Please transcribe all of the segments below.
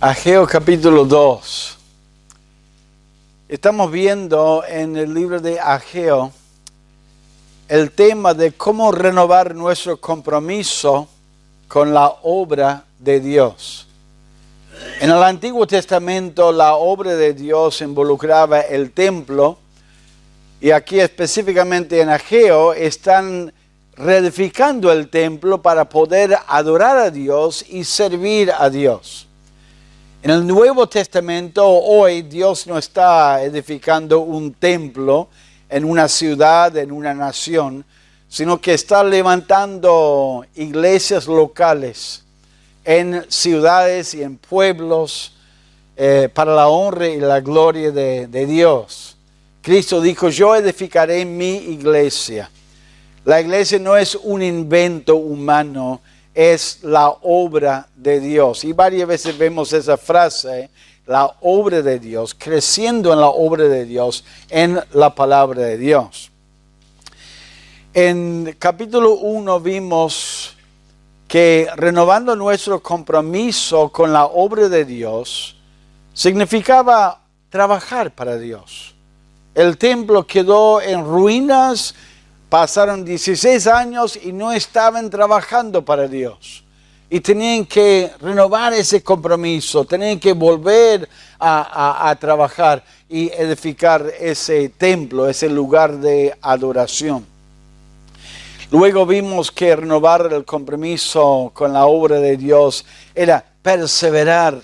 Ageo capítulo 2. Estamos viendo en el libro de Ageo el tema de cómo renovar nuestro compromiso con la obra de Dios. En el Antiguo Testamento la obra de Dios involucraba el templo y aquí específicamente en Ageo están reedificando el templo para poder adorar a Dios y servir a Dios. En el Nuevo Testamento hoy Dios no está edificando un templo en una ciudad, en una nación, sino que está levantando iglesias locales en ciudades y en pueblos para la honra y la gloria de Dios. Cristo dijo, yo edificaré mi iglesia. La iglesia no es un invento humano, es la obra de Dios. Y varias veces vemos esa frase, la obra de Dios, creciendo en la obra de Dios, en la palabra de Dios. En capítulo 1 vimos que renovando nuestro compromiso con la obra de Dios significaba trabajar para Dios. El templo quedó en ruinas. Pasaron 16 años y no estaban trabajando para Dios. Y tenían que renovar ese compromiso, tenían que volver a trabajar y edificar ese templo, ese lugar de adoración. Luego vimos que renovar el compromiso con la obra de Dios era perseverar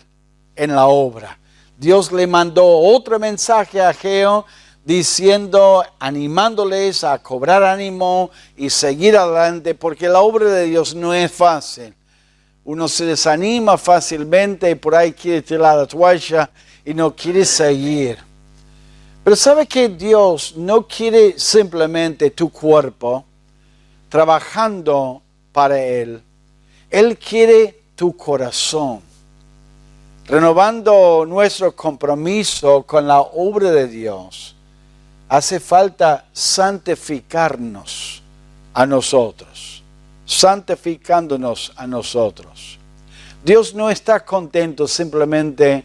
en la obra. Dios le mandó otro mensaje a Ageo, diciendo, animándoles a cobrar ánimo y seguir adelante, porque la obra de Dios no es fácil. Uno se desanima fácilmente y por ahí quiere tirar la toalla y no quiere seguir. Pero ¿sabe que Dios no quiere simplemente tu cuerpo trabajando para Él? Él quiere tu corazón. Renovando nuestro compromiso con la obra de Dios, hace falta santificarnos a nosotros, santificándonos a nosotros. Dios no está contento simplemente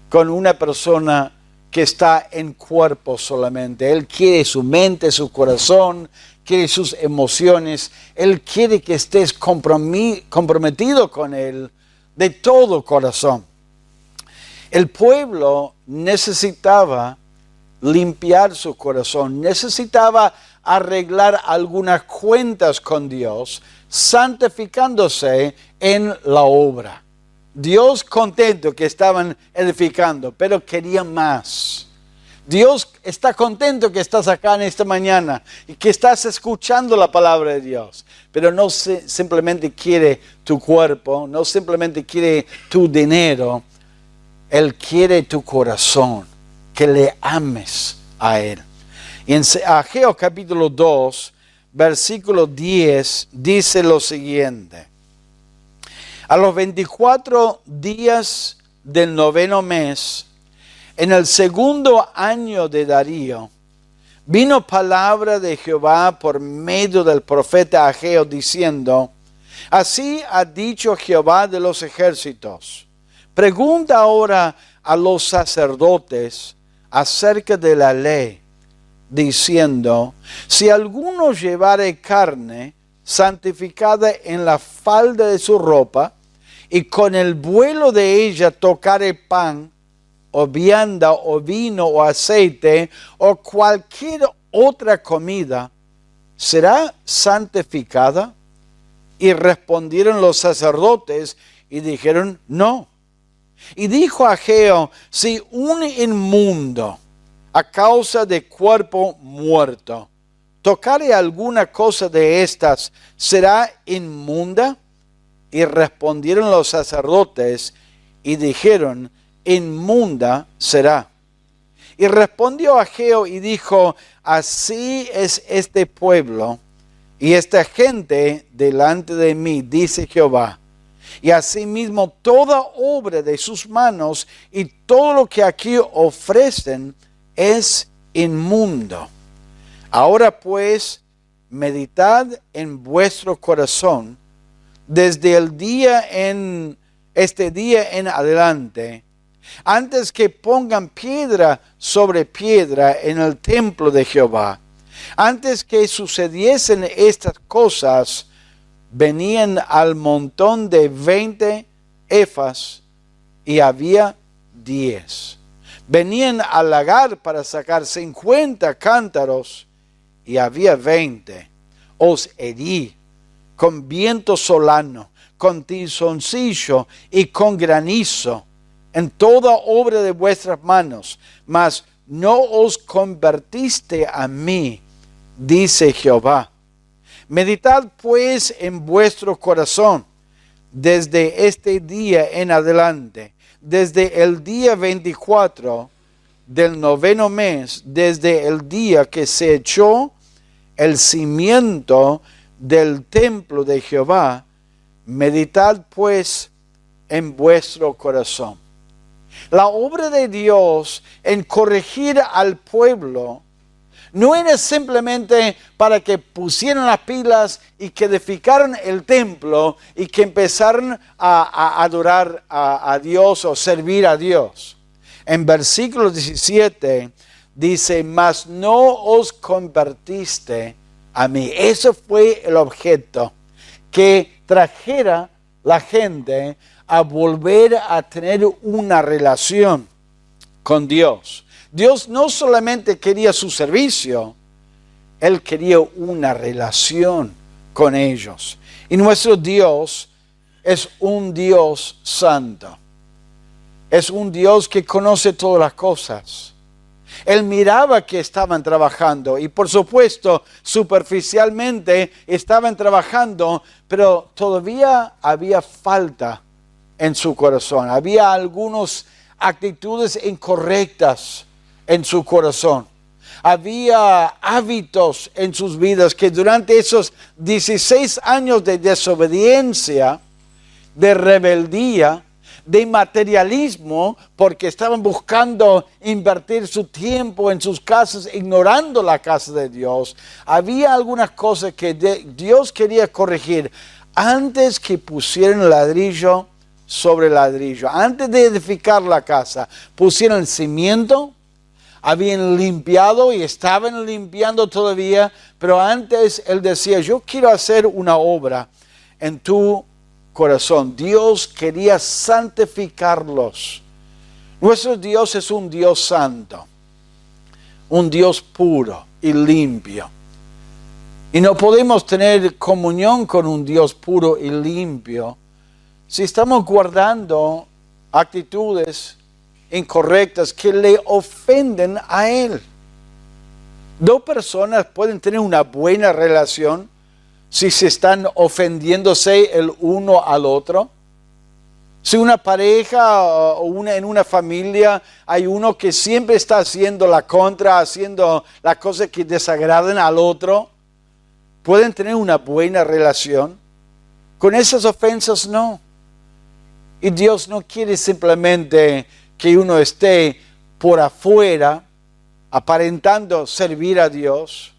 con una persona que está en cuerpo solamente. Él quiere su mente, su corazón, quiere sus emociones. Él quiere que estés comprometido con Él de todo corazón. El pueblo necesitaba limpiar su corazón, necesitaba arreglar algunas cuentas con Dios, santificándose en la obra. Dios contento que estaban edificando, pero querían más. Dios está contento que estás acá en esta mañana y que estás escuchando la palabra de Dios, pero no simplemente quiere tu cuerpo, no simplemente quiere tu dinero, Él quiere tu corazón, que le ames a Él. Y en Ageo capítulo 2, versículo 10, dice lo siguiente. A los 24 días del 9º mes, en el 2º año de Darío, vino palabra de Jehová por medio del profeta Ageo, diciendo, así ha dicho Jehová de los ejércitos, pregunta ahora a los sacerdotes acerca de la ley, diciendo, si alguno llevare carne santificada en la falda de su ropa, y con el vuelo de ella tocare pan, o vianda, o vino, o aceite, o cualquier otra comida, ¿será santificada? Y respondieron los sacerdotes y dijeron, no. Y dijo Ageo, si un inmundo a causa de cuerpo muerto tocare alguna cosa de estas, ¿será inmunda? Y respondieron los sacerdotes y dijeron, inmunda será. Y respondió Ageo y dijo, así es este pueblo y esta gente delante de mí, dice Jehová. Y asimismo toda obra de sus manos y todo lo que aquí ofrecen es inmundo. Ahora pues, meditad en vuestro corazón desde el día en este día en adelante, antes que pongan piedra sobre piedra en el templo de Jehová, antes que sucediesen estas cosas, venían al montón de 20 efas y había 10. Venían al lagar para sacar 50 cántaros y había 20. Os herí con viento solano, con tizoncillo y con granizo, en toda obra de vuestras manos, mas no os convertiste a mí, dice Jehová. Meditad pues en vuestro corazón desde este día en adelante, desde el día 24 del 9º mes, desde el día que se echó el cimiento del templo de Jehová. Meditad pues en vuestro corazón. La obra de Dios en corregir al pueblo no era simplemente para que pusieran las pilas y que edificaran el templo y que empezaran a adorar a Dios o servir a Dios. En versículo 17 dice, mas no os convertiste a mí. Eso fue el objeto, que trajera la gente a volver a tener una relación con Dios. Dios no solamente quería su servicio, Él quería una relación con ellos. Y nuestro Dios es un Dios santo. Es un Dios que conoce todas las cosas. Él miraba que estaban trabajando y por supuesto superficialmente estaban trabajando, pero todavía había falta en su corazón. Había algunas actitudes incorrectas en su corazón. Había hábitos en sus vidas que durante esos 16 años de desobediencia, de rebeldía, de materialismo, porque estaban buscando invertir su tiempo en sus casas, ignorando la casa de Dios. Había algunas cosas que Dios quería corregir antes que pusieran ladrillo sobre ladrillo. Antes de edificar la casa, pusieron el cimiento, habían limpiado y estaban limpiando todavía, pero antes Él decía, yo quiero hacer una obra en tu corazón. Dios quería santificarlos. Nuestro Dios es un Dios santo, un Dios puro y limpio. Y no podemos tener comunión con un Dios puro y limpio si estamos guardando actitudes incorrectas que le ofenden a Él. Dos personas pueden tener una buena relación si se están ofendiéndose el uno al otro. Si una pareja o en una familia hay uno que siempre está haciendo la contra, haciendo las cosas que desagradan al otro, pueden tener una buena relación. Con esas ofensas no. Y Dios no quiere simplemente que uno esté por afuera aparentando servir a Dios,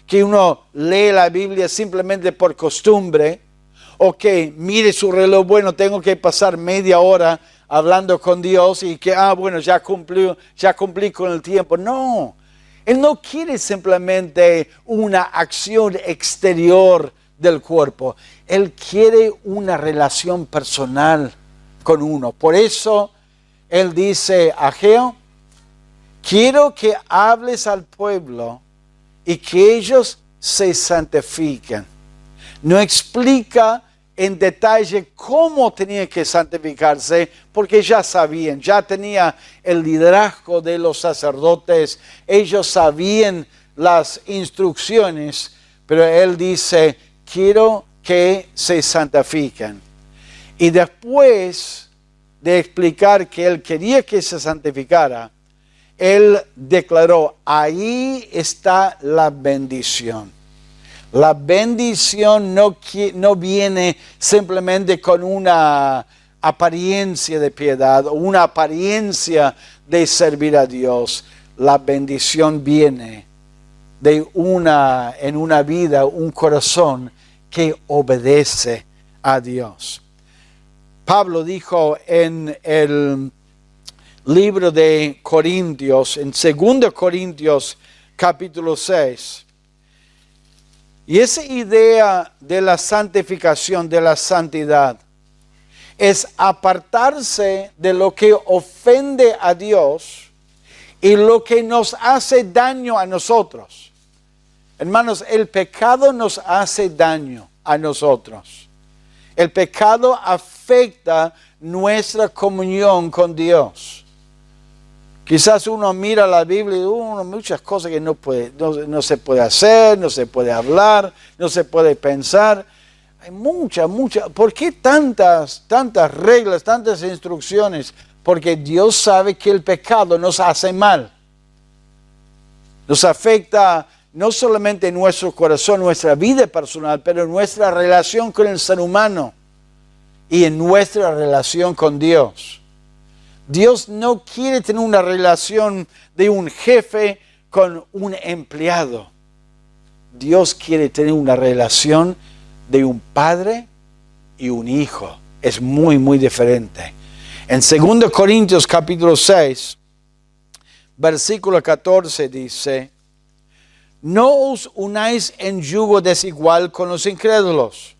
que uno lee la Biblia simplemente por costumbre, o que mire su reloj, bueno, tengo que pasar media hora hablando con Dios y que, bueno, ya cumplí con el tiempo. No, Él no quiere simplemente una acción exterior del cuerpo. Él quiere una relación personal con uno. Por eso Él dice a Ageo, quiero que hables al pueblo y que ellos se santifiquen. No explica en detalle cómo tenía que santificarse, porque ya sabían, ya tenía el liderazgo de los sacerdotes, ellos sabían las instrucciones, pero Él dice, quiero que se santifiquen. Y después de explicar que Él quería que se santificara, Él declaró, ahí está la bendición. La bendición no viene simplemente con una apariencia de piedad o una apariencia de servir a Dios. La bendición viene en una vida, un corazón que obedece a Dios. Pablo dijo en el libro de Corintios, en 2 Corintios capítulo 6, y esa idea de la santificación, de la santidad, es apartarse de lo que ofende a Dios y lo que nos hace daño a nosotros. Hermanos, el pecado nos hace daño a nosotros. El pecado afecta nuestra comunión con Dios. Quizás uno mira la Biblia y muchas cosas que no se puede hacer, no se puede hablar, no se puede pensar. Hay muchas. ¿Por qué tantas reglas, tantas instrucciones? Porque Dios sabe que el pecado nos hace mal. Nos afecta no solamente en nuestro corazón, nuestra vida personal, pero en nuestra relación con el ser humano y en nuestra relación con Dios. Dios no quiere tener una relación de un jefe con un empleado. Dios quiere tener una relación de un padre y un hijo. Es muy diferente. En 2 Corintios capítulo 6, versículo 14 dice: no os unáis en yugo desigual con los incrédulos.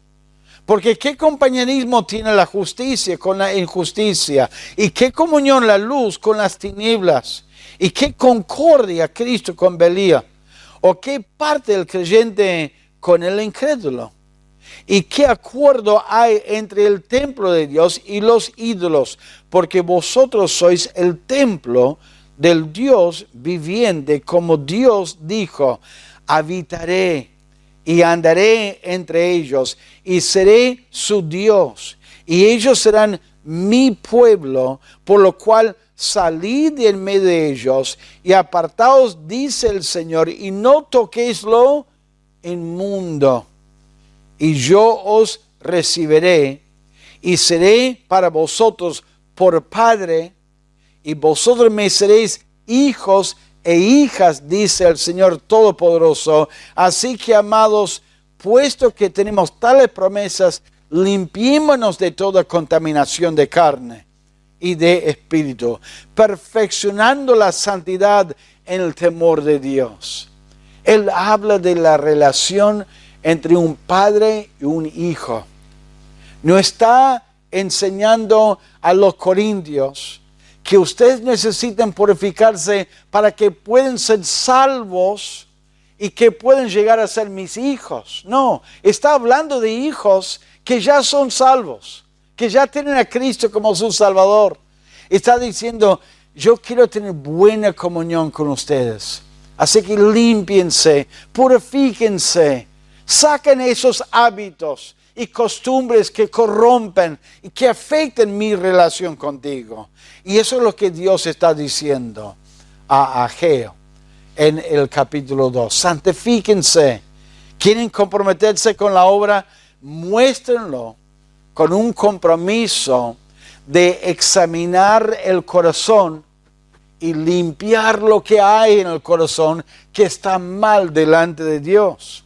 Porque ¿qué compañerismo tiene la justicia con la injusticia? ¿Y qué comunión la luz con las tinieblas? ¿Y qué concordia Cristo con Belía? ¿O qué parte el creyente con el incrédulo? ¿Y qué acuerdo hay entre el templo de Dios y los ídolos? Porque vosotros sois el templo del Dios viviente, como Dios dijo: habitaré y andaré entre ellos, y seré su Dios, y ellos serán mi pueblo, por lo cual salid de en medio de ellos, y apartaos, dice el Señor, y no toquéis lo inmundo, y yo os recibiré, y seré para vosotros por padre, y vosotros me seréis hijos e hijas, dice el Señor Todopoderoso. Así que, amados, puesto que tenemos tales promesas, limpiémonos de toda contaminación de carne y de espíritu, perfeccionando la santidad en el temor de Dios. Él habla de la relación entre un padre y un hijo. No está enseñando a los corintios que ustedes necesitan purificarse para que puedan ser salvos y que puedan llegar a ser mis hijos. No, está hablando de hijos que ya son salvos, que ya tienen a Cristo como su Salvador. Está diciendo: yo quiero tener buena comunión con ustedes. Así que límpiense, purifíquense, saquen esos hábitos y costumbres que corrompen y que afecten mi relación contigo. Y eso es lo que Dios está diciendo a Ageo en el capítulo 2. Santifíquense. ¿Quieren comprometerse con la obra? Muéstrenlo con un compromiso de examinar el corazón y limpiar lo que hay en el corazón que está mal delante de Dios.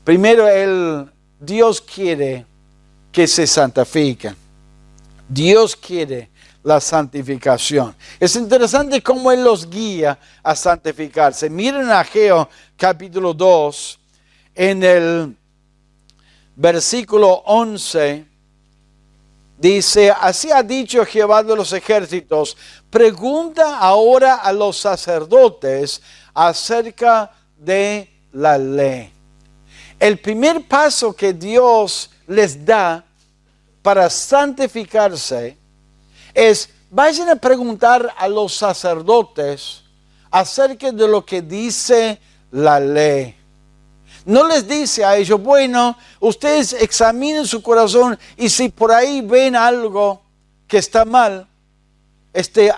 Primero, Dios quiere que se santifiquen. Dios quiere la santificación. Es interesante cómo Él los guía a santificarse. Miren a Ageo capítulo 2, en el versículo 11, dice: así ha dicho Jehová de los ejércitos, pregunta ahora a los sacerdotes acerca de la ley. El primer paso que Dios les da para santificarse es: vayan a preguntar a los sacerdotes acerca de lo que dice la ley. No les dice a ellos: bueno, ustedes examinen su corazón y si por ahí ven algo que está mal,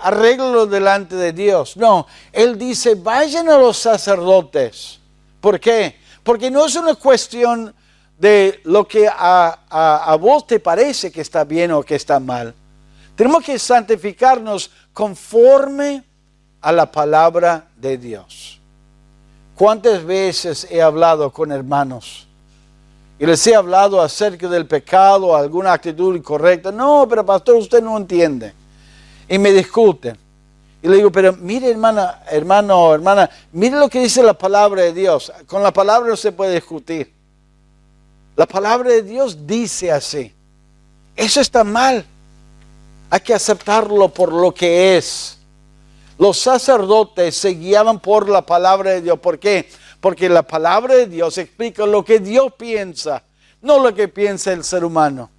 arréglalo delante de Dios. No, Él dice: vayan a los sacerdotes. ¿Por qué? Porque no es una cuestión de lo que a vos te parece que está bien o que está mal. Tenemos que santificarnos conforme a la palabra de Dios. ¿Cuántas veces he hablado con hermanos y les he hablado acerca del pecado, alguna actitud incorrecta. No, pero pastor, usted no entiende. Y me discuten. Y le digo, pero mire hermana, mire lo que dice la palabra de Dios. Con la palabra no se puede discutir. La palabra de Dios dice así. Eso está mal. Hay que aceptarlo por lo que es. Los sacerdotes se guiaban por la palabra de Dios. ¿Por qué? Porque la palabra de Dios explica lo que Dios piensa, no lo que piensa el ser humano.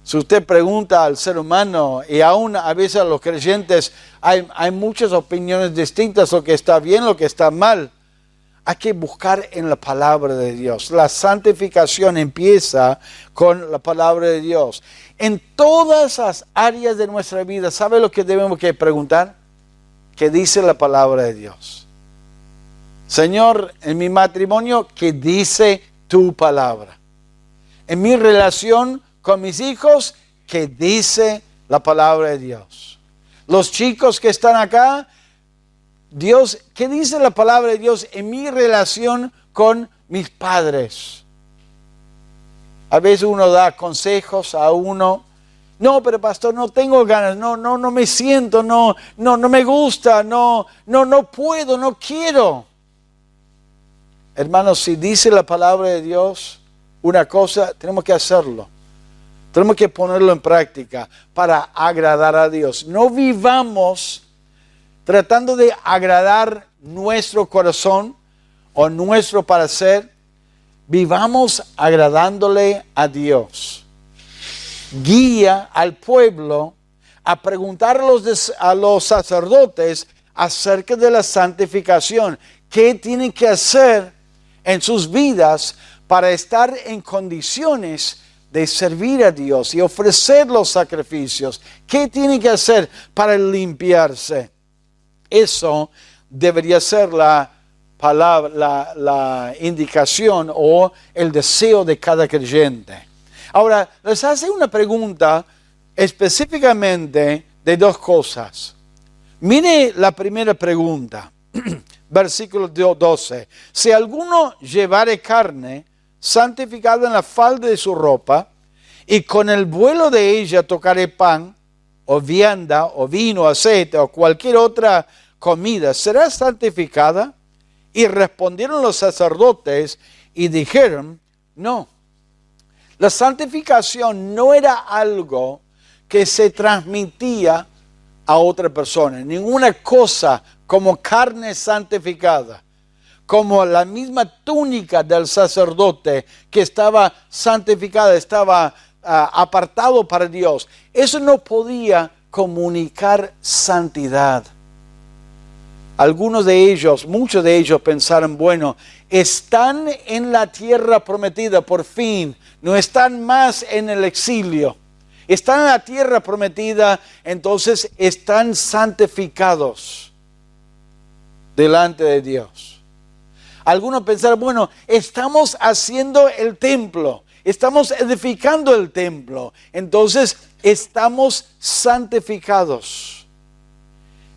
Si usted pregunta al ser humano, y aún a veces a los creyentes, hay muchas opiniones distintas, lo que está bien, lo que está mal. Hay que buscar en la palabra de Dios. La santificación empieza con la palabra de Dios. En todas las áreas de nuestra vida, ¿sabe lo que debemos que preguntar? ¿Qué dice la palabra de Dios? Señor, en mi matrimonio, ¿qué dice tu palabra? En mi relación con mis hijos, ¿qué dice la palabra de Dios? Los chicos que están acá, Dios, ¿qué dice la palabra de Dios en mi relación con mis padres? A veces uno da consejos a uno. No, pero pastor, no tengo ganas, no me siento, no me gusta, no puedo, no quiero. Hermanos, si dice la palabra de Dios una cosa, tenemos que hacerlo. Tenemos que ponerlo en práctica para agradar a Dios. No vivamos tratando de agradar nuestro corazón o nuestro parecer. Vivamos agradándole a Dios. Guía al pueblo a preguntar a los sacerdotes acerca de la santificación. ¿Qué tienen que hacer en sus vidas para estar en condiciones de servir a Dios y ofrecer los sacrificios? ¿Qué tienen que hacer para limpiarse? Eso debería ser la palabra, la indicación o el deseo de cada creyente. Ahora, les hace una pregunta específicamente de dos cosas. Mire la primera pregunta, versículo 12. Si alguno llevare carne santificada en la falda de su ropa, y con el vuelo de ella tocare pan, o vianda, o vino, aceite, o cualquier otra comida, ¿será santificada? Y respondieron los sacerdotes y dijeron, no. La santificación no era algo que se transmitía a otra persona. Ninguna cosa como carne santificada, como la misma túnica del sacerdote que estaba santificada, estaba apartado para Dios. Eso no podía comunicar santidad. Algunos de ellos, muchos de ellos pensaron, bueno, están en la tierra prometida por fin, no están más en el exilio. Están en la tierra prometida, entonces están santificados delante de Dios. Algunos pensaron, bueno, estamos haciendo el templo, estamos edificando el templo, entonces estamos santificados.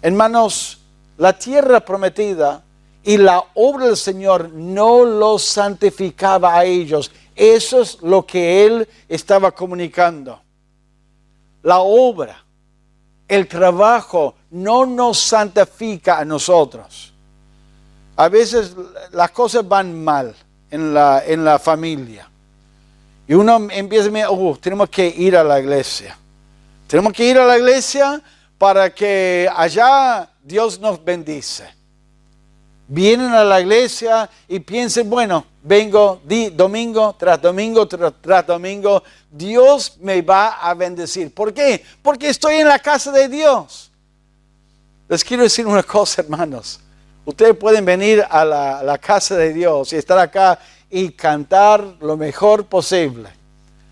Hermanos, la tierra prometida y la obra del Señor no los santificaba a ellos. Eso es lo que Él estaba comunicando. La obra, el trabajo no nos santifica a nosotros. A veces las cosas van mal en la familia. Y uno empieza a decir, tenemos que ir a la iglesia. Tenemos que ir a la iglesia para que allá Dios nos bendice. Vienen a la iglesia y piensan, bueno, vengo domingo tras domingo tras domingo, Dios me va a bendecir. ¿Por qué? Porque estoy en la casa de Dios. Les quiero decir una cosa, hermanos. Ustedes pueden venir a la casa de Dios y estar acá y cantar lo mejor posible.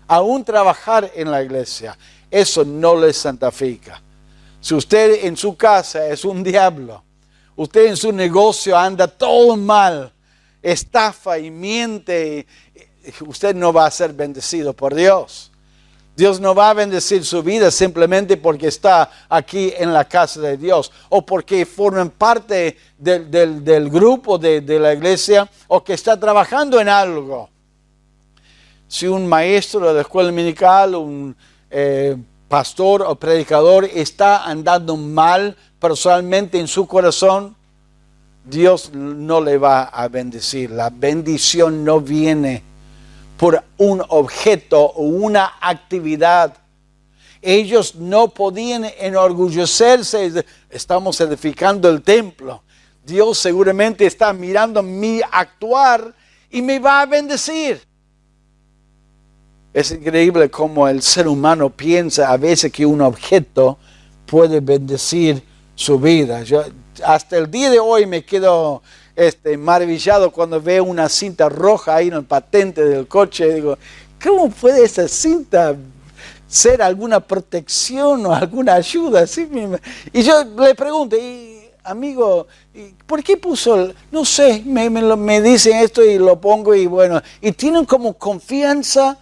Aún trabajar en la iglesia, eso no les santifica. Si usted en su casa es un diablo, usted en su negocio anda todo mal, estafa y miente, usted no va a ser bendecido por Dios. Dios no va a bendecir su vida simplemente porque está aquí en la casa de Dios o porque forman parte del grupo de la iglesia o que está trabajando en algo. si un maestro de la escuela dominical, un pastor o predicador está andando mal personalmente en su corazón, Dios no le va a bendecir. La bendición no viene por un objeto o una actividad. Ellos no podían enorgullecerse. Estamos edificando el templo. Dios seguramente está mirando mi actuar y me va a bendecir. Es increíble cómo el ser humano piensa a veces que un objeto puede bendecir su vida. Yo hasta el día de hoy me quedo maravillado cuando veo una cinta roja ahí en el patente del coche. Digo, ¿cómo puede esa cinta ser alguna protección o alguna ayuda? ¿Sí? Y yo le pregunto, amigo, ¿por qué puso? No sé, me dicen esto y lo pongo y bueno. Y tienen como confianza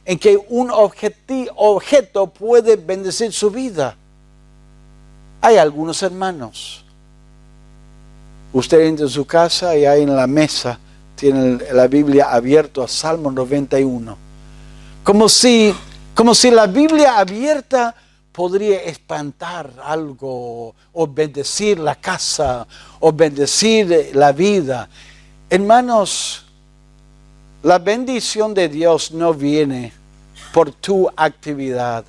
en que un objeto puede bendecir su vida. Hay algunos hermanos. Usted entra en su casa y ahí en la mesa tiene la Biblia abierta a Salmo 91. Como si la Biblia abierta podría espantar algo o bendecir la casa o bendecir la vida. Hermanos, la bendición de Dios no viene por tu actividad,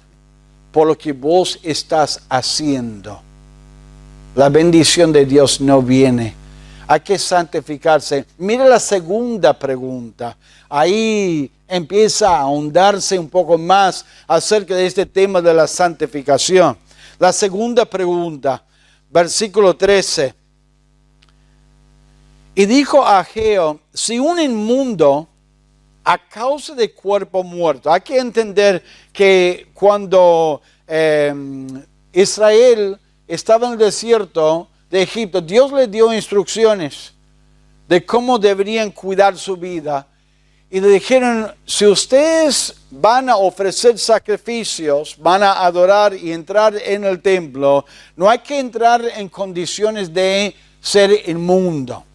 por lo que vos estás haciendo. La bendición de Dios no viene. Hay que santificarse. Mira la segunda pregunta. Ahí empieza a ahondarse un poco más acerca de este tema de la santificación. La segunda pregunta, versículo 13. Y dijo Ageo, si un inmundo a causa de cuerpo muerto. Hay que entender que cuando Israel estaba en el desierto de Egipto, Dios le dio instrucciones de cómo deberían cuidar su vida. Y le dijeron, si ustedes van a ofrecer sacrificios, van a adorar y entrar en el templo, no hay que entrar en condiciones de ser inmundo.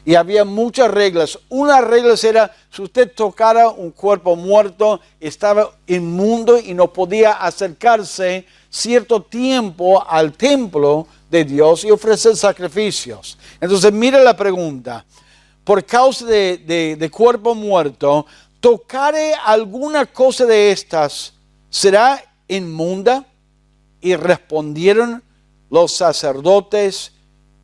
Y había muchas reglas. Una regla era, si usted tocara un cuerpo muerto, estaba inmundo y no podía acercarse cierto tiempo al templo de Dios y ofrecer sacrificios. Entonces, mira la pregunta. Por causa de cuerpo muerto, tocare alguna cosa de estas, ¿será inmunda? Y respondieron los sacerdotes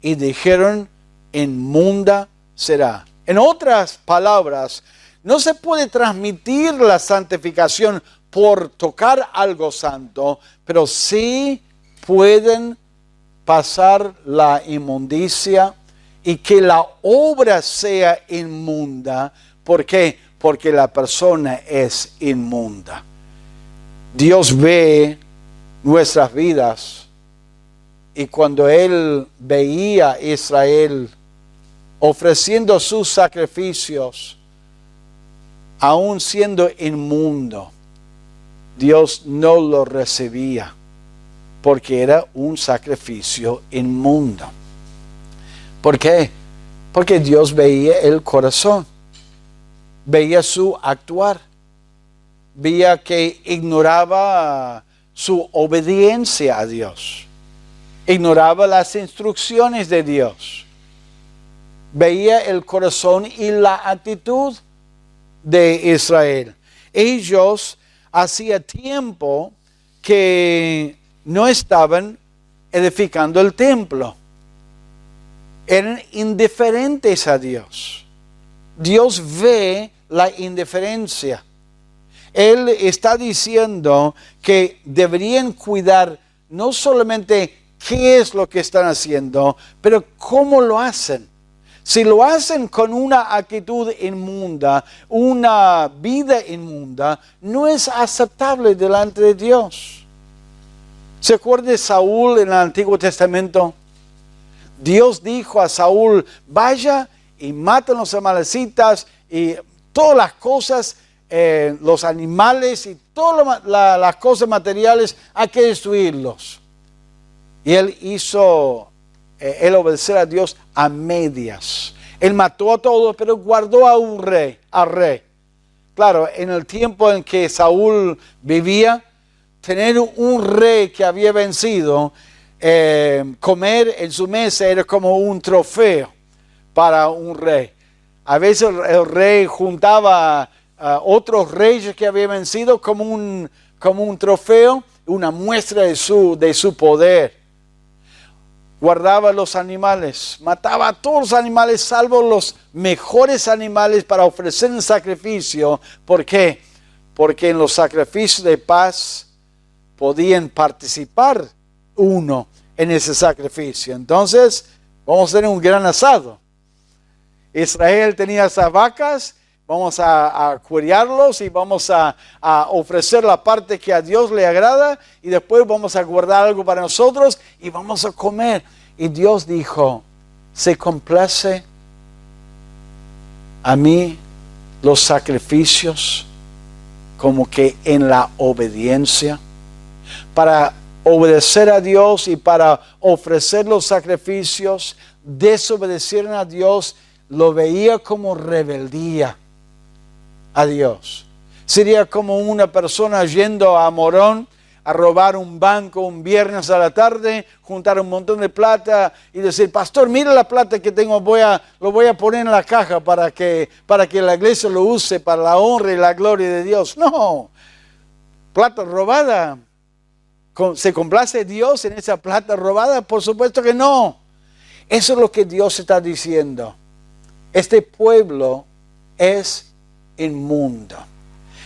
y dijeron, inmunda será. En otras palabras, no se puede transmitir la santificación por tocar algo santo, pero sí pueden pasar la inmundicia y que la obra sea inmunda. ¿Por qué? Porque la persona es inmunda. Dios ve nuestras vidas y cuando Él veía a Israel ofreciendo sus sacrificios, aún siendo inmundo, Dios no lo recibía porque era un sacrificio inmundo. ¿Por qué? Porque Dios veía el corazón, veía su actuar, veía que ignoraba su obediencia a Dios, ignoraba las instrucciones de Dios. Veía el corazón y la actitud de Israel. Ellos hacía tiempo que no estaban edificando el templo. Eran indiferentes a Dios. Dios ve la indiferencia. Él está diciendo que deberían cuidar no solamente qué es lo que están haciendo, pero cómo lo hacen. Si lo hacen con una actitud inmunda, una vida inmunda, no es aceptable delante de Dios. ¿Se acuerda de Saúl en el Antiguo Testamento? Dios dijo a Saúl, vaya y maten los amalecitas y todas las cosas, los animales y todas las cosas materiales, hay que destruirlos. Y él él obedecer a Dios a medias. Él mató a todos, pero guardó a al rey. claro, en el tiempo en que Saúl vivía, tener un rey que había vencido, comer en su mesa era como un trofeo para un rey. A veces el rey juntaba a otros reyes que había vencido como un trofeo, una muestra de su poder. Guardaba los animales, mataba a todos los animales, salvo los mejores animales para ofrecer un sacrificio. ¿Por qué? Porque en los sacrificios de paz podían participar uno en ese sacrificio. Entonces, vamos a tener un gran asado. Israel tenía esas vacas, vamos a criarlos y vamos a ofrecer la parte que a Dios le agrada y después vamos a guardar algo para nosotros y vamos a comer. Y Dios dijo, ¿se complace a mí los sacrificios como que en la obediencia? Para obedecer a Dios y para ofrecer los sacrificios, desobedecieron a Dios, lo veía como rebeldía a Dios. Sería como una persona yendo a Morón a robar un banco un viernes a la tarde, juntar un montón de plata y decir, pastor, mira la plata que tengo, lo voy a poner en la caja para que la iglesia lo use para la honra y la gloria de Dios. No, plata robada. ¿Se complace Dios en esa plata robada? Por supuesto que no. Eso es lo que Dios está diciendo. Este pueblo es inmundo.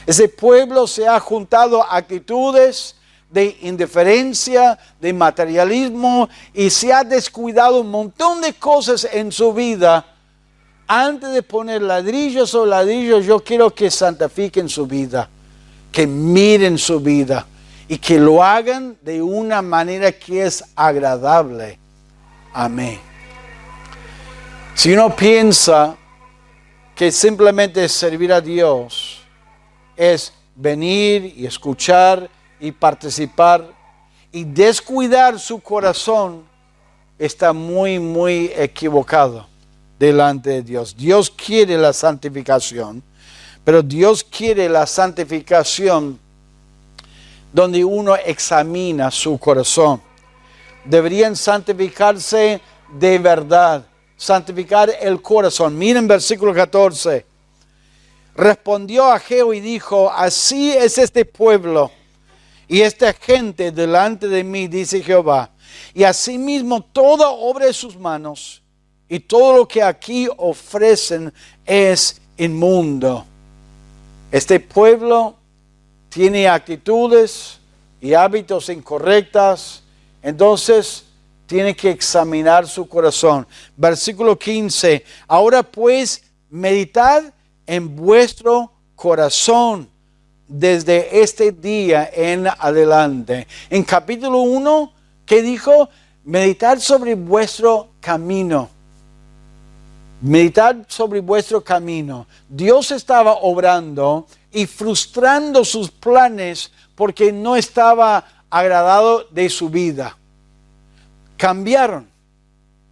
Ese pueblo se ha juntado a actitudes de indiferencia, de materialismo y se ha descuidado un montón de cosas en su vida. Antes de poner ladrillo sobre ladrillo, yo quiero que santifiquen su vida, que miren su vida y que lo hagan de una manera que es agradable a mí. Si uno piensa que simplemente servir a Dios es venir y escuchar y participar y descuidar su corazón, está muy, muy equivocado delante de Dios. Dios quiere la santificación, pero Dios quiere la santificación donde uno examina su corazón. Deberían santificarse de verdad, santificar el corazón. Miren versículo 14. Respondió Ageo y dijo, así es este pueblo y esta gente delante de mí, dice Jehová. Y asimismo toda obra de sus manos y todo lo que aquí ofrecen es inmundo. Este pueblo tiene actitudes y hábitos incorrectas, entonces tiene que examinar su corazón. Versículo 15. Ahora pues meditad en vuestro corazón desde este día en adelante. En capítulo 1, ¿qué dijo? Meditad sobre vuestro camino. Meditad sobre vuestro camino. Dios estaba obrando y frustrando sus planes porque no estaba agradado de su vida. Cambiaron,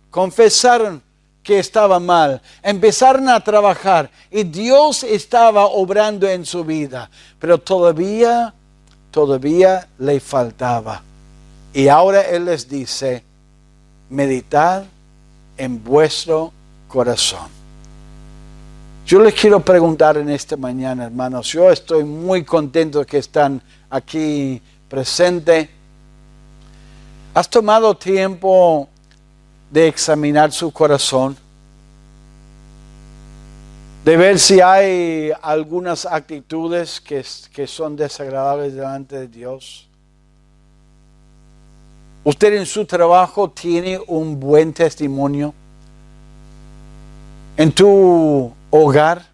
confesaron que estaba mal, empezaron a trabajar y Dios estaba obrando en su vida, pero todavía le faltaba. Y ahora Él les dice, meditad en vuestro corazón. Yo les quiero preguntar en esta mañana, hermanos, yo estoy muy contento que están aquí presentes. ¿Has tomado tiempo de examinar su corazón? De ver si hay algunas actitudes que son desagradables delante de Dios. ¿Usted en su trabajo tiene un buen testimonio? ¿En tu hogar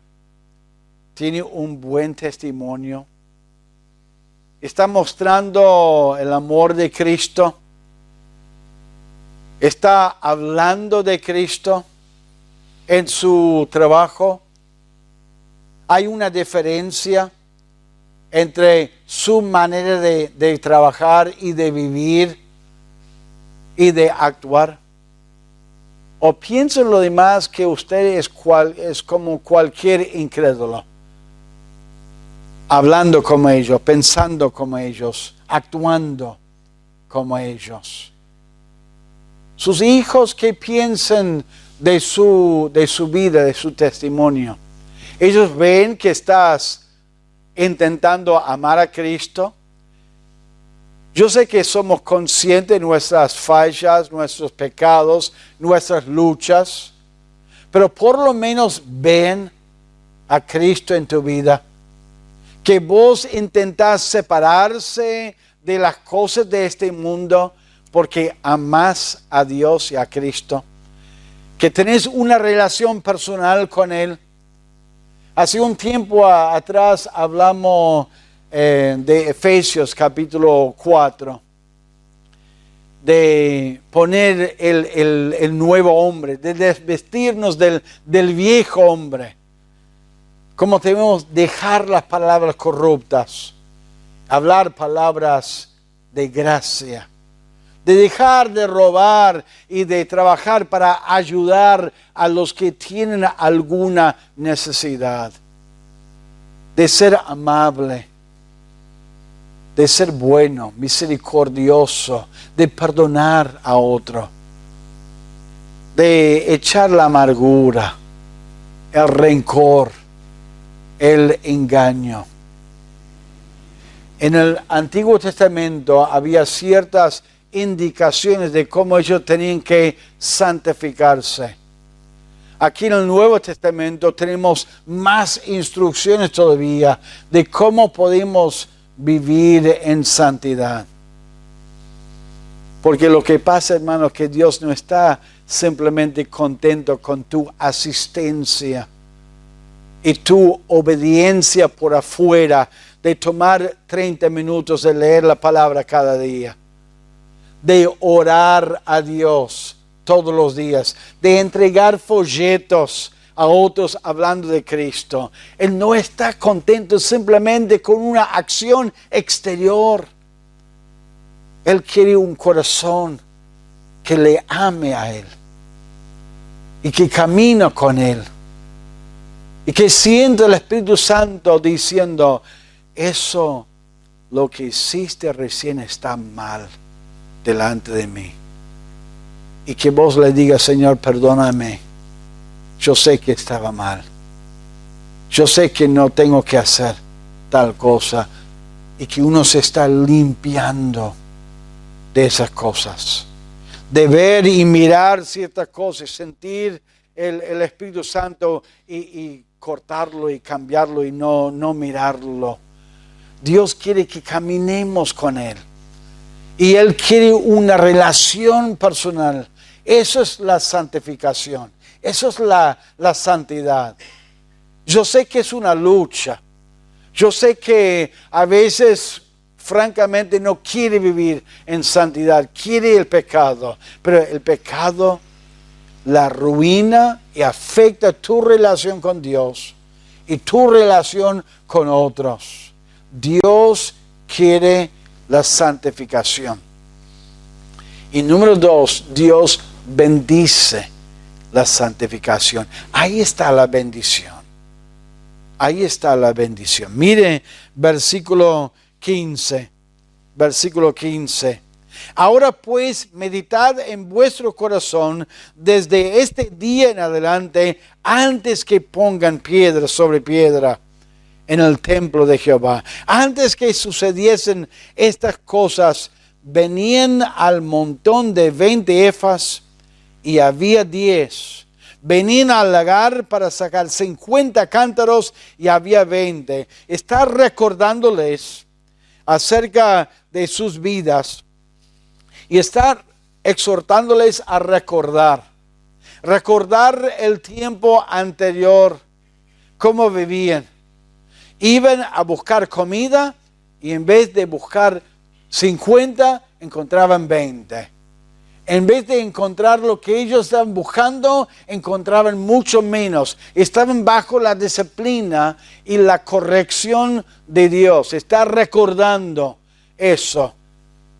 tiene un buen testimonio? ¿Está mostrando el amor de Cristo? ¿Está hablando de Cristo en su trabajo? ¿Hay una diferencia entre su manera de trabajar y de vivir y de actuar? ¿O piensa en lo demás que usted es como cualquier incrédulo? hablando como ellos, pensando como ellos, actuando como ellos. Sus hijos que piensen de su vida, de su testimonio. Ellos ven que estás intentando amar a Cristo. Yo sé que somos conscientes de nuestras fallas, nuestros pecados, nuestras luchas, pero por lo menos ven a Cristo en tu vida. Que vos intentás separarse de las cosas de este mundo porque amás a Dios y a Cristo. Que tenés una relación personal con Él. Hace un tiempo atrás hablamos de Efesios capítulo 4, de poner el nuevo hombre, de desvestirnos del viejo hombre. Cómo debemos dejar las palabras corruptas, hablar palabras de gracia, de dejar de robar y de trabajar para ayudar a los que tienen alguna necesidad, de ser amable, de ser bueno, misericordioso, de perdonar a otro, de echar la amargura, el rencor, el engaño. En el Antiguo Testamento había ciertas indicaciones de cómo ellos tenían que santificarse. Aquí en el Nuevo Testamento tenemos más instrucciones todavía de cómo podemos vivir en santidad. Porque lo que pasa, hermanos, que Dios no está simplemente contento con tu asistencia y tu obediencia por afuera, de tomar 30 minutos de leer la palabra cada día, de orar a Dios todos los días, de entregar folletos a otros hablando de Cristo. Él no está contento simplemente con una acción exterior. Él quiere un corazón que le ame a Él y que camina con Él y que sienta el Espíritu Santo diciendo: eso, lo que hiciste recién está mal delante de mí. Y que vos le digas: Señor, perdóname. Yo sé que estaba mal. Yo sé que no tengo que hacer tal cosa. Y que uno se está limpiando de esas cosas. De ver y mirar ciertas cosas, sentir el Espíritu Santo y cortarlo y cambiarlo y no mirarlo. Dios quiere que caminemos con Él. Y Él quiere una relación personal. Eso es la santificación. Eso es la santidad. Yo sé que es una lucha. Yo sé que a veces, francamente, no quiere vivir en santidad. Quiere el pecado. Pero el pecado la arruina y afecta tu relación con Dios y tu relación con otros. Dios quiere la santificación. Y número 2, Dios bendice la santificación. Ahí está la bendición. Ahí está la bendición. Mire versículo 15. Versículo 15. Ahora pues meditad en vuestro corazón desde este día en adelante, antes que pongan piedra sobre piedra en el templo de Jehová. Antes que sucediesen estas cosas, venían al montón de 20 efas y había 10. Venían al lagar para sacar 50 cántaros y había 20. Está recordándoles acerca de sus vidas y está exhortándoles a recordar el tiempo anterior, cómo vivían. Iban a buscar comida y en vez de buscar 50, encontraban 20. En vez de encontrar lo que ellos estaban buscando, encontraban mucho menos. Estaban bajo la disciplina y la corrección de Dios. Está recordando eso.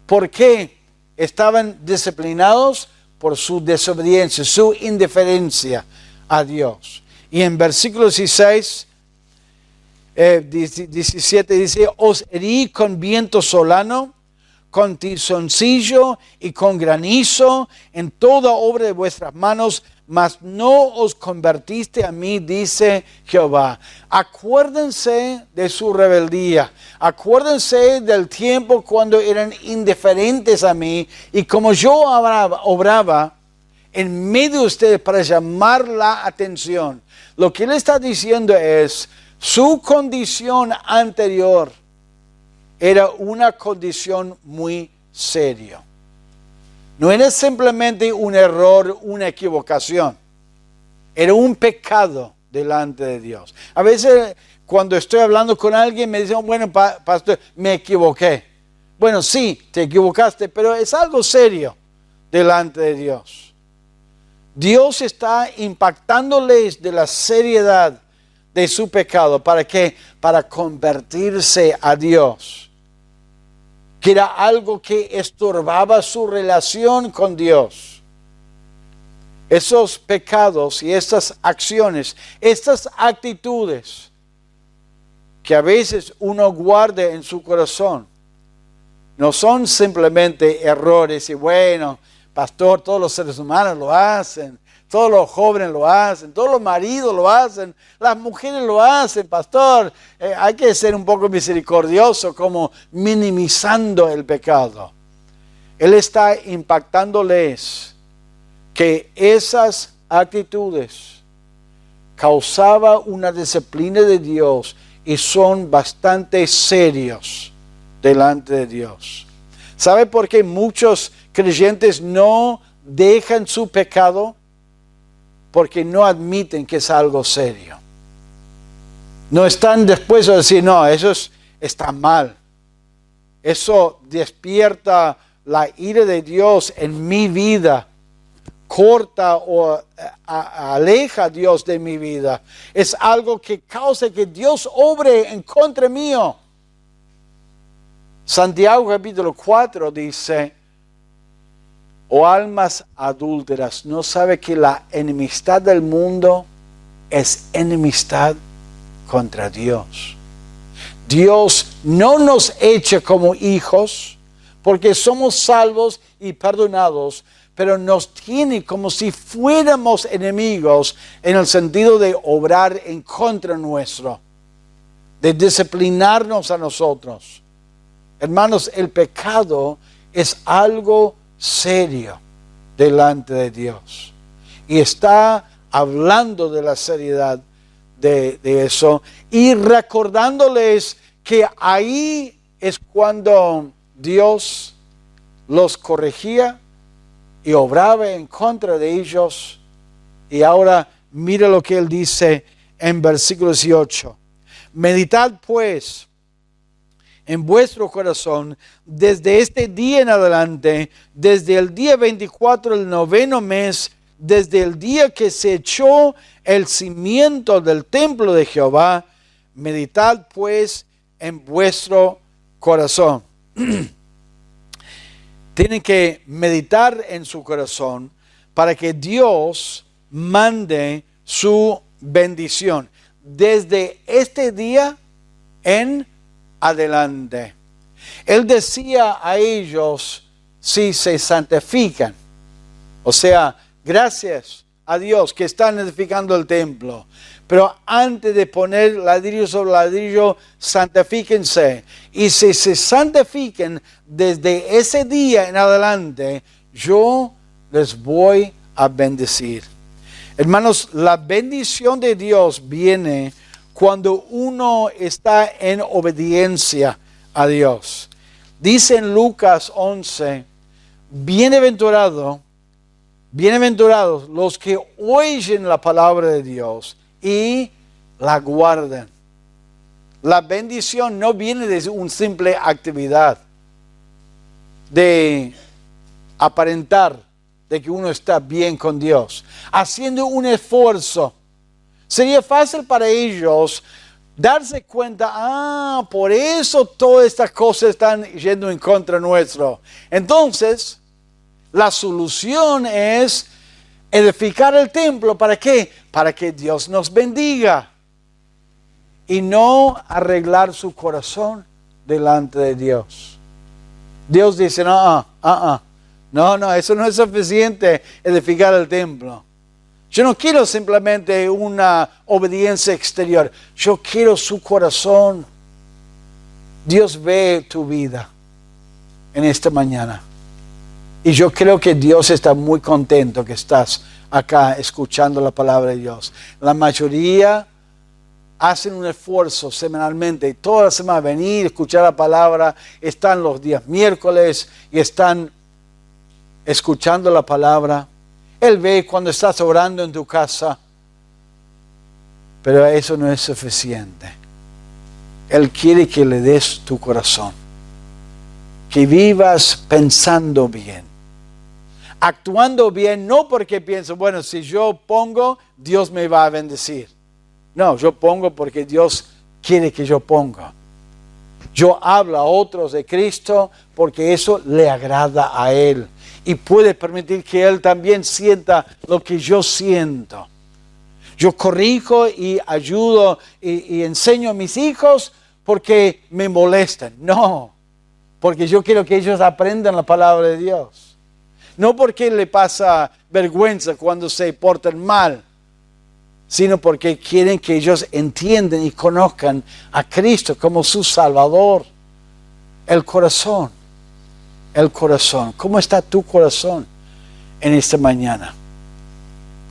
¿Por qué estaban disciplinados? Por su desobediencia, su indiferencia a Dios. Y en versículo 16... 17 dice, os herí con viento solano, con tizoncillo y con granizo en toda obra de vuestras manos, mas no os convertiste a mí, dice Jehová. Acuérdense de su rebeldía. Acuérdense del tiempo cuando eran indiferentes a mí y como yo obraba en medio de ustedes para llamar la atención. Lo que él está diciendo es, su condición anterior era una condición muy seria. No era simplemente un error, una equivocación. Era un pecado delante de Dios. A veces cuando estoy hablando con alguien me dicen, bueno, pastor, me equivoqué. Bueno, sí, te equivocaste, pero es algo serio delante de Dios. Dios está impactándoles de la seriedad de su pecado. ¿Para qué? Para convertirse a Dios. Que era algo que estorbaba su relación con Dios. Esos pecados y estas acciones, estas actitudes que a veces uno guarda en su corazón, no son simplemente errores y bueno, pastor, todos los seres humanos lo hacen, todos los jóvenes lo hacen, todos los maridos lo hacen, las mujeres lo hacen, pastor. Hay que ser un poco misericordioso, como minimizando el pecado. Él está impactándoles que esas actitudes causaban una disciplina de Dios y son bastante serios delante de Dios. ¿Sabe por qué muchos creyentes no dejan su pecado? Porque no admiten que es algo serio. No están dispuestos a decir, no, eso está mal. Eso despierta la ira de Dios en mi vida. Corta o aleja a Dios de mi vida. Es algo que causa que Dios obre en contra mío. Santiago capítulo 4 dice, oh almas adúlteras, ¿no sabe que la enemistad del mundo es enemistad contra Dios? Dios no nos echa como hijos porque somos salvos y perdonados, pero nos tiene como si fuéramos enemigos en el sentido de obrar en contra nuestro, de disciplinarnos a nosotros. Hermanos, el pecado es algo serio delante de Dios. Y está hablando de la seriedad de eso y recordándoles que ahí es cuando Dios los corregía y obraba en contra de ellos. Y ahora mira lo que él dice en versículo 18. Meditad pues en vuestro corazón desde este día en adelante, desde el día 24 del 9º mes, desde el día que se echó el cimiento del templo de Jehová, meditad pues en vuestro corazón. Tienen que meditar en su corazón para que Dios mande su bendición. Desde este día en adelante. Él decía a ellos, si se santifican, o sea, gracias a Dios que están edificando el templo, pero antes de poner ladrillo sobre ladrillo, santifíquense. Y si se santifiquen desde ese día en adelante, yo les voy a bendecir. Hermanos, la bendición de Dios viene cuando uno está en obediencia a Dios. Dice en Lucas 11, bienaventurados los que oyen la palabra de Dios y la guardan. La bendición no viene de una simple actividad de aparentar de que uno está bien con Dios, haciendo un esfuerzo. Sería fácil para ellos darse cuenta, por eso todas estas cosas están yendo en contra nuestro. Entonces, la solución es edificar el templo. ¿Para qué? Para que Dios nos bendiga. y no arreglar su corazón delante de Dios. Dios dice, no, eso no es suficiente edificar el templo. Yo no quiero simplemente una obediencia exterior. Yo quiero su corazón. Dios ve tu vida en esta mañana. Y yo creo que Dios está muy contento que estás acá escuchando la palabra de Dios. La mayoría hacen un esfuerzo semanalmente, toda la semana venir, escuchar la palabra. Están los días miércoles y están escuchando la palabra. Él ve cuando estás orando en tu casa, pero eso no es suficiente. Él quiere que le des tu corazón, que vivas pensando bien, actuando bien, no porque pienso, bueno, si yo pongo, Dios me va a bendecir. No, yo pongo porque Dios quiere que yo ponga. Yo hablo a otros de Cristo porque eso le agrada a Él. Y puede permitir que Él también sienta lo que yo siento. Yo corrijo y ayudo y enseño a mis hijos porque me molestan. No, porque yo quiero que ellos aprendan la palabra de Dios. No porque le pasa vergüenza cuando se portan mal, sino porque quieren que ellos entiendan y conozcan a Cristo como su Salvador. El corazón. El corazón. ¿Cómo está tu corazón en esta mañana?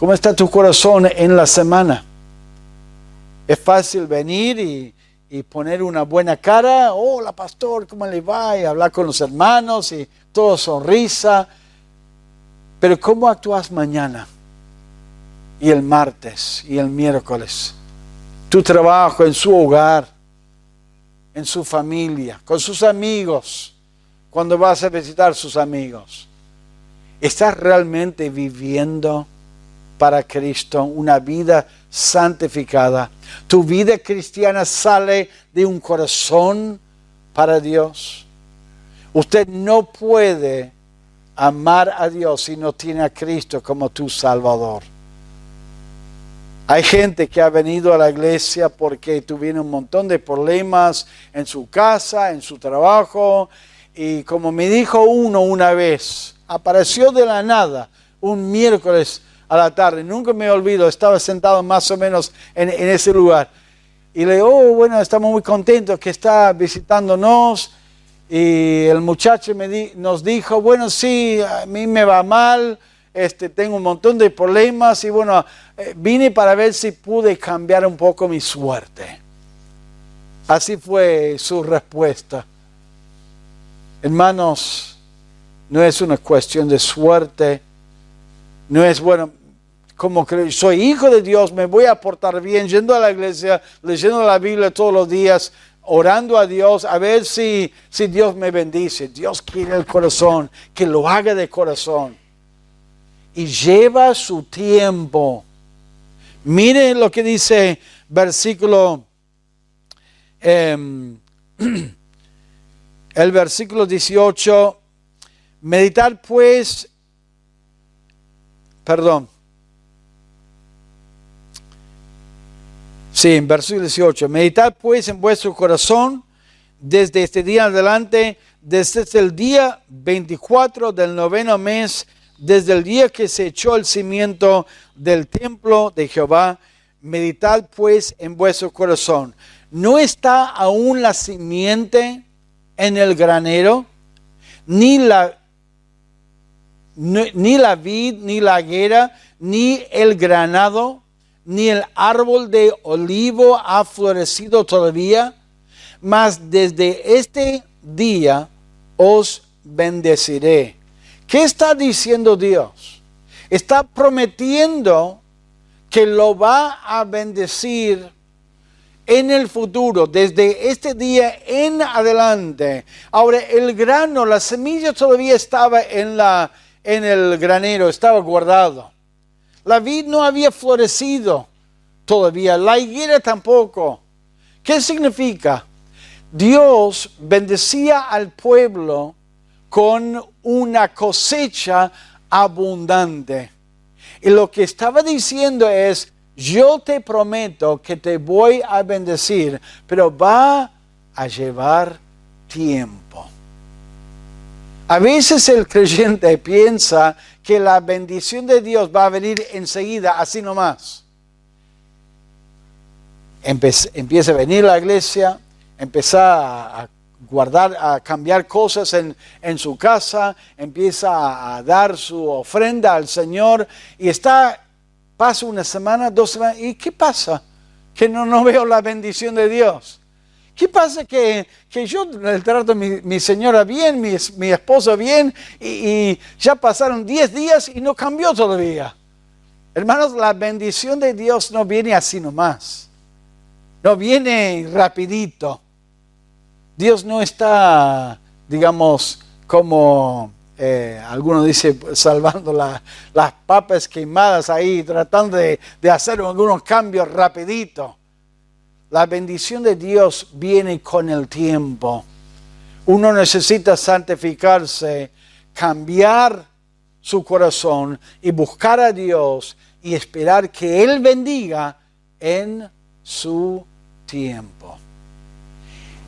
¿Cómo está tu corazón en la semana? Es fácil venir y poner una buena cara. Hola pastor, ¿cómo le va? Y hablar con los hermanos y todo sonrisa. Pero ¿cómo actúas mañana? Y el martes y el miércoles. Tu trabajo, en su hogar, en su familia, con sus amigos. Cuando vas a visitar a sus amigos, ¿estás realmente viviendo para Cristo una vida santificada? ¿Tu vida cristiana sale de un corazón para Dios? Usted no puede amar a Dios si no tiene a Cristo como tu Salvador. Hay gente que ha venido a la iglesia porque tuvieron un montón de problemas en su casa, en su trabajo. Y como me dijo uno una vez, apareció de la nada un miércoles a la tarde. Nunca me olvido, estaba sentado más o menos en ese lugar. Y le digo, bueno, estamos muy contentos que está visitándonos. Y el muchacho nos dijo, bueno, sí, a mí me va mal, tengo un montón de problemas. Y bueno, vine para ver si pude cambiar un poco mi suerte. Así fue su respuesta. Hermanos, no es una cuestión de suerte, no es, bueno, como que soy hijo de Dios, me voy a portar bien, yendo a la iglesia, leyendo la Biblia todos los días, orando a Dios, a ver si Dios me bendice. Dios quiere el corazón, que lo haga de corazón. Y lleva su tiempo. Miren lo que dice versículo... El versículo 18, meditar pues, en versículo 18, meditar pues en vuestro corazón desde este día en adelante, desde el día 24 del 9º mes, desde el día que se echó el cimiento del templo de Jehová, meditad pues en vuestro corazón. ¿No está aún la simiente en el granero, ni la vid, ni la higuera, ni el granado, ni el árbol de olivo ha florecido todavía? Mas desde este día os bendeciré. ¿Qué está diciendo Dios? Está prometiendo que lo va a bendecir en el futuro, desde este día en adelante. Ahora, el grano, la semilla todavía estaba en el granero, estaba guardado. La vid no había florecido todavía, la higuera tampoco. ¿Qué significa? Dios bendecía al pueblo con una cosecha abundante. Y lo que estaba diciendo es, yo te prometo que te voy a bendecir, pero va a llevar tiempo. A veces el creyente piensa que la bendición de Dios va a venir enseguida, así nomás. Empieza a venir a la iglesia, empieza a guardar, a cambiar cosas en su casa, empieza a dar su ofrenda al Señor y pasa una semana, 2 semanas, ¿y qué pasa? Que no veo la bendición de Dios. ¿Qué pasa? Que yo trato a mi señora bien, mi esposa bien, y ya pasaron 10 días y no cambió todavía. Hermanos, la bendición de Dios no viene así nomás. No viene rapidito. Dios no está, digamos, como algunos dicen, salvando las papas quemadas ahí, tratando de hacer algunos cambios rapidito. La bendición de Dios viene con el tiempo. Uno necesita santificarse, cambiar su corazón y buscar a Dios y esperar que Él bendiga en su tiempo.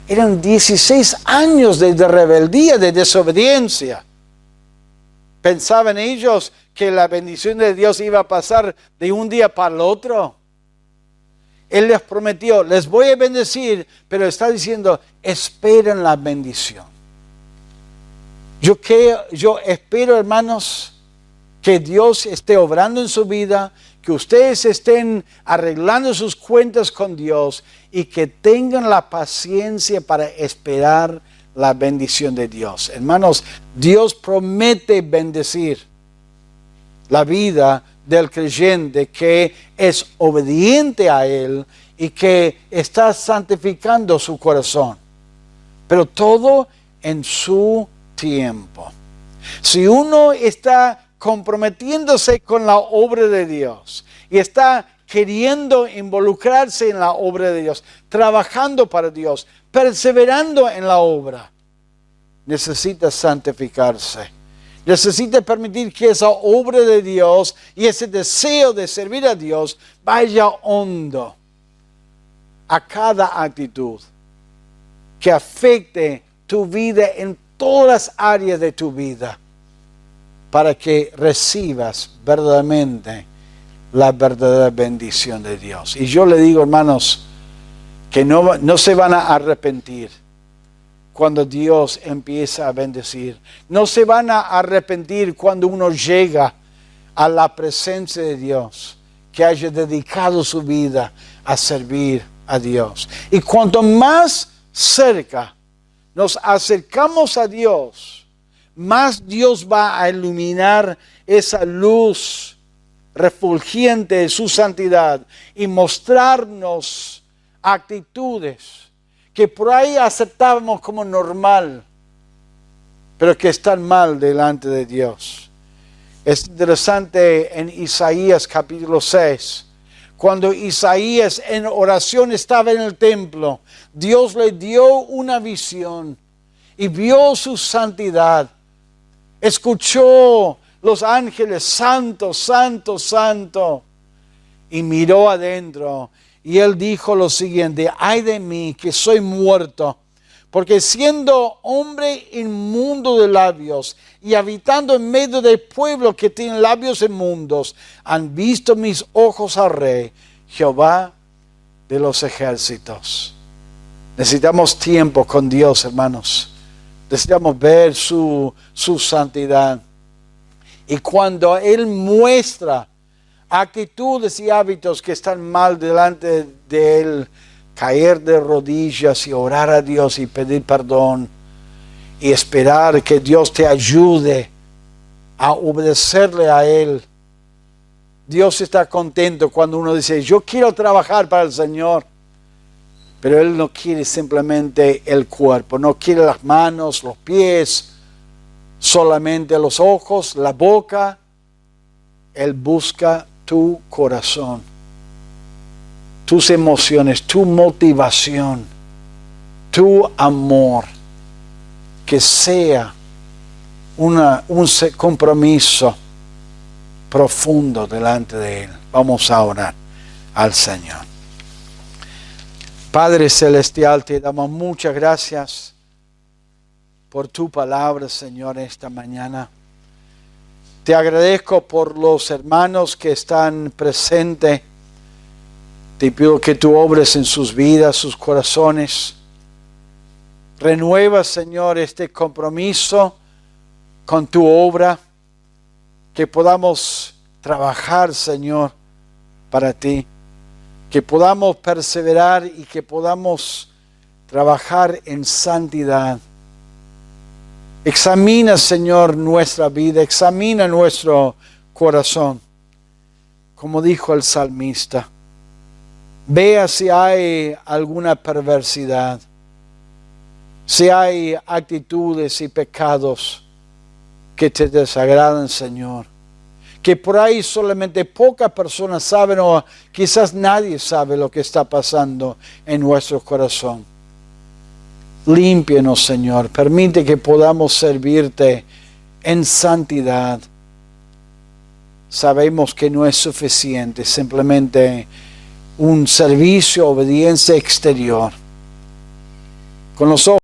Eran 16 años de rebeldía, de desobediencia. ¿Pensaban ellos que la bendición de Dios iba a pasar de un día para el otro? Él les prometió, les voy a bendecir, pero está diciendo, esperen la bendición. Yo espero, hermanos, que Dios esté obrando en su vida, que ustedes estén arreglando sus cuentas con Dios y que tengan la paciencia para esperar la bendición de Dios. Hermanos, Dios promete bendecir la vida del creyente que es obediente a Él y que está santificando su corazón. Pero todo en su tiempo. Si uno está comprometiéndose con la obra de Dios y está queriendo involucrarse en la obra de Dios, trabajando para Dios, perseverando en la obra, necesita santificarse. Necesita permitir que esa obra de Dios y ese deseo de servir a Dios vaya hondo a cada actitud que afecte tu vida en todas las áreas de tu vida para que recibas verdaderamente la verdadera bendición de Dios. Y yo le digo, hermanos, que no se van a arrepentir cuando Dios empieza a bendecir. No se van a arrepentir cuando uno llega a la presencia de Dios, que haya dedicado su vida a servir a Dios. Y cuanto más cerca nos acercamos a Dios, más Dios va a iluminar esa luz refulgente de su santidad y mostrarnos actitudes que por ahí aceptábamos como normal, pero que están mal delante de Dios. Es interesante en Isaías capítulo 6, cuando Isaías en oración estaba en el templo, Dios le dio una visión y vio su santidad. Escuchó los ángeles, santo, santo, santo, y miró adentro. Y él dijo lo siguiente: ay de mí que soy muerto, porque siendo hombre inmundo de labios y habitando en medio del pueblo que tiene labios inmundos, han visto mis ojos al Rey, Jehová de los ejércitos. Necesitamos tiempo con Dios, hermanos. Necesitamos ver su santidad. Y cuando Él muestra actitudes y hábitos que están mal delante de Él, caer de rodillas y orar a Dios y pedir perdón y esperar que Dios te ayude a obedecerle a Él. Dios está contento cuando uno dice: yo quiero trabajar para el Señor, pero Él no quiere simplemente el cuerpo, no quiere las manos, los pies, solamente los ojos, la boca. Él busca tu corazón, tus emociones, tu motivación, tu amor, que sea un compromiso profundo delante de Él. Vamos a orar. al Señor. Padre Celestial, te damos muchas gracias por tu palabra, Señor, esta mañana. Te agradezco por los hermanos que están presentes. Te pido que tú obres en sus vidas, sus corazones. Renueva, Señor, este compromiso con tu obra. Que podamos trabajar, Señor, para ti. Que podamos perseverar y que podamos trabajar en santidad. Examina, Señor, nuestra vida, examina nuestro corazón. Como dijo el salmista, vea si hay alguna perversidad, si hay actitudes y pecados que te desagradan, Señor. Que por ahí solamente pocas personas saben o quizás nadie sabe lo que está pasando en nuestro corazón. Límpienos, Señor. Permite que podamos servirte en santidad. Sabemos que no es suficiente, simplemente un servicio, obediencia exterior. Con los ojos